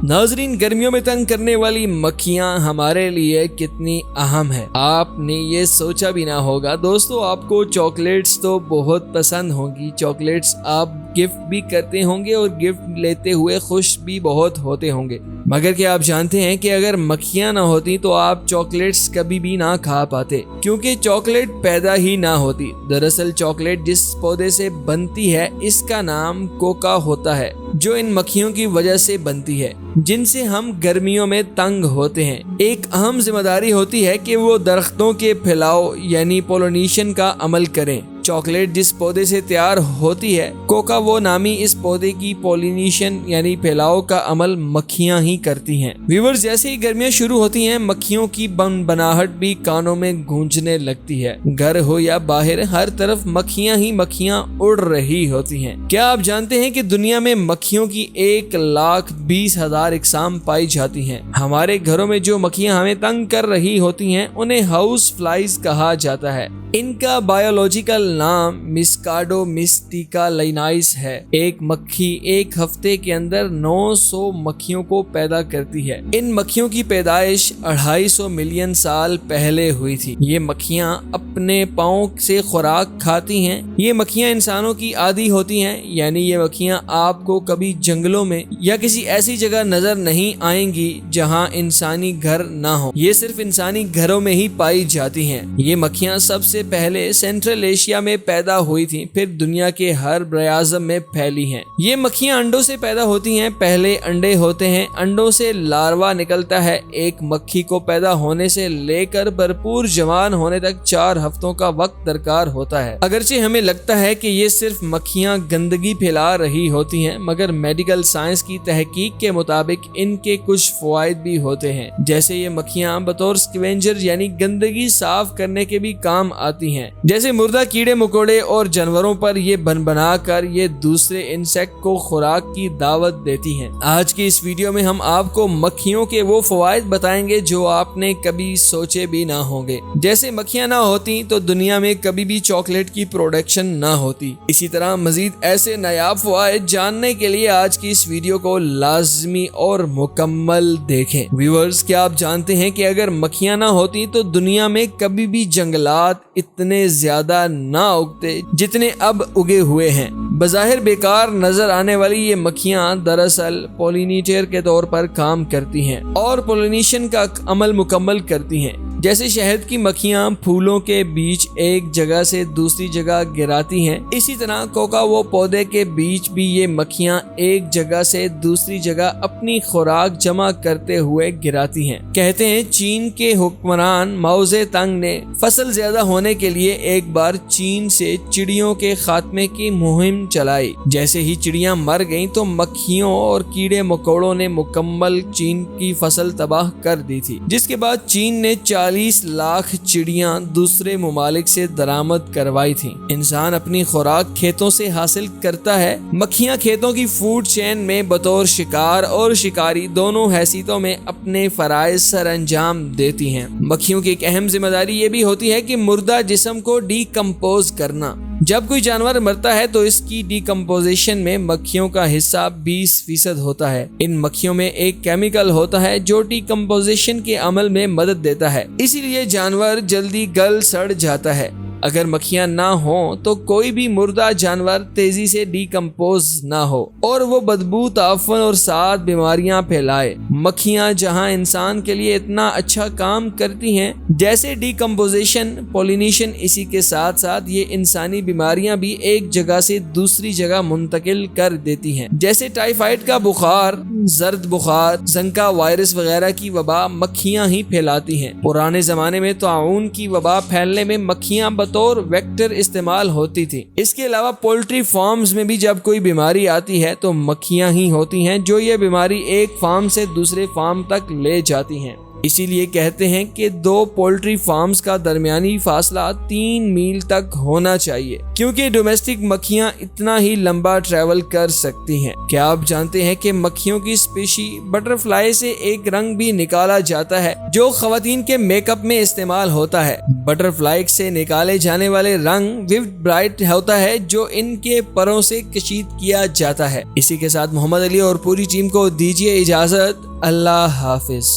नाजरीन, गर्मियों में तंग करने वाली मक्खियां हमारे लिए कितनी अहम है, आपने ये सोचा भी ना होगा। दोस्तों, आपको चॉकलेट्स तो बहुत पसंद होंगी, चॉकलेट्स आप गिफ्ट भी करते होंगे और गिफ्ट लेते हुए खुश भी बहुत होते होंगे। मगर क्या आप जानते हैं कि अगर मक्खियां ना होती तो आप चॉकलेट्स कभी भी ना खा पाते, क्योंकि चॉकलेट पैदा ही ना होती। दरअसल चॉकलेट जिस पौधे से बनती है इसका नाम कोका होता है, जो इन मक्खियों की वजह से बनती है, जिनसे हम गर्मियों में तंग होते हैं। एक अहम जिम्मेदारी होती है कि वो दरख्तों के फैलाव यानी पोलिनेशन का अमल करें। चॉकलेट जिस पौधे से तैयार होती है, कोका वो नामी, इस पौधे की पोलिनेशन यानी फैलाव का अमल मक्खियां ही करती हैं। व्यूअर्स, जैसे ही गर्मियां शुरू होती हैं, मक्खियों की बनाहट भी कानों में गूंजने लगती है। घर हो या बाहर, हर तरफ मक्खियां ही मक्खियां उड़ रही होती हैं। क्या आप जानते हैं कि दुनिया में मक्खियों की 1,20,000 इकसाम पाई जाती हैं। हमारे घरों में जो मक्खियां हमें तंग कर रही होती हैं उन्हें हाउस फ्लाइज कहा जाता है। इनका बायोलॉजिकल नाम मिस्काडो मिस्टिका लाइनाइस है। एक मक्खी एक हफ्ते के अंदर 900 मक्खियों को पैदा करती है। इन मक्खियों की पैदाइश 250 मिलियन साल पहले हुई थी। ये मक्खियां अपने पाँव से खुराक खाती हैं। ये मक्खियां इंसानों की आदी होती हैं, यानी ये मक्खियां आपको कभी जंगलों में या किसी ऐसी जगह नजर नहीं आएंगी जहां इंसानी घर ना हो। ये सिर्फ इंसानी घरों में ही पाई जाती हैं। ये मक्खियां सबसे पहले सेंट्रल एशिया में पैदा हुई थी, फिर दुनिया के हर बड़े-आज़म में फैली हैं। ये मक्खियां अंडों से पैदा होती हैं। पहले अंडे होते हैं, अंडों से लार्वा निकलता है। एक मक्खी को पैदा होने से लेकर भरपूर जवान होने तक 4 हफ्तों का वक्त दरकार होता है। अगरचे हमें लगता है कि ये सिर्फ मक्खियां गंदगी फैला रही होती हैं, मगर मेडिकल साइंस की तहकीक के मुताबिक इनके कुछ फवाइद भी होते हैं। जैसे ये मक्खियां बतौर स्कैवेंजर यानी गंदगी साफ करने के भी काम आती हैं। जैसे मुर्दा कीड़े मकोड़े और जानवरों पर ये बना कर ये दूसरे इंसेक्ट को खुराक की दावत देती हैं। आज की इस वीडियो में हम आपको मक्खियों के वो फवाइद बताएंगे जो आपने कभी सोचे भी ना होंगे। जैसे मक्खियां ना होती तो दुनिया में कभी भी चॉकलेट की प्रोडक्शन ना होती। इसी तरह मजीद ऐसे नायाब फवाइद जानने के लिए आज की इस वीडियो को लाजमी और मुकम्मल देखें। व्यूअर्स, क्या आप जानते हैं कि अगर मक्खियां ना होती तो दुनिया में कभी भी जंगलात इतने ज्यादा ना उगते जितने अब उगे हुए हैं। बज़ाहिर बेकार नजर आने वाली ये मक्खियां दरअसल पोलिनेटर के तौर पर काम करती हैं और पोलिनेशन का अमल मुकम्मल करती हैं। जैसे शहद की मक्खियां फूलों के बीच एक जगह से दूसरी जगह गिराती हैं, इसी तरह कोका वो पौधे के बीच भी ये मक्खियां एक जगह से दूसरी जगह अपनी खुराक जमा करते हुए गिराती हैं। कहते हैं चीन के हुक्मरान माओ ज़ेडुंग ने फसल ज्यादा होने के लिए एक बार चीन से चिड़ियों के खात्मे की मुहिम चलाई। जैसे ही चिड़ियां मर गईं तो मक्खियों और कीड़े मकोड़ों ने मुकम्मल चीन की फसल तबाह कर दी थी, जिसके बाद चीन ने 40 लाख चिड़ियां दूसरे ममालिक से दरामद करवाई थी। इंसान अपनी खुराक खेतों से हासिल करता है। मक्खियां खेतों की फूड चेन में बतौर शिकार और शिकारी दोनों हैसियतों में अपने फराइज सर अंजाम देती हैं। मक्खियों की एक अहम जिम्मेदारी ये भी होती है कि मुर्दा जिस्म को डीकम्पोज करना। जब कोई जानवर मरता है तो इसकी डीकम्पोजिशन में मक्खियों का हिस्सा 20% होता है। इन मक्खियों में एक केमिकल होता है जो डीकम्पोजिशन के अमल में मदद देता है, इसीलिए जानवर जल्दी गल सड़ जाता है। अगर मक्खियां ना हो तो कोई भी मुर्दा जानवर तेजी से डीकम्पोज ना हो और वो बदबू, ताफन और साथ बीमारियां फैलाए। मक्खियां जहां इंसान के लिए इतना अच्छा काम करती हैं जैसे डीकम्पोजिशन, पोलिनेशन, इसी के साथ साथ ये इंसानी बीमारियां भी एक जगह से दूसरी जगह मुंतकिल कर देती हैं। जैसे टाइफाइड का बुखार, जर्द बुखार, ज़ंका वायरस वगैरह की वबा मक्खियां ही फैलाती हैं। पुराने जमाने में ताउन की वबा फैलने में मक्खियां बतौर वेक्टर इस्तेमाल होती थी। इसके अलावा पोल्ट्री फार्म्स में भी जब कोई बीमारी आती है तो मक्खियां ही होती हैं जो ये बीमारी एक फार्म से दूसरे फार्म तक ले जाती हैं। اسی لیے کہتے ہیں کہ 2 پولٹری فارمز کا درمیانی فاصلہ 3 میل تک ہونا چاہیے، کیونکہ ڈومیسٹک مکھیاں اتنا ہی لمبا ٹریول کر سکتی ہیں۔ کیا آپ جانتے ہیں کہ مکھیوں کی اسپیشی بٹر فلائی سے ایک رنگ بھی نکالا جاتا ہے جو خواتین کے میک اپ میں استعمال ہوتا ہے؟ بٹر فلائی سے نکالے جانے والے رنگ ویوڈ برائٹ ہوتا ہے جو ان کے پروں سے کشید کیا جاتا ہے۔ اسی کے ساتھ محمد علی اور پوری ٹیم کو دیجیے اجازت۔ اللہ حافظ۔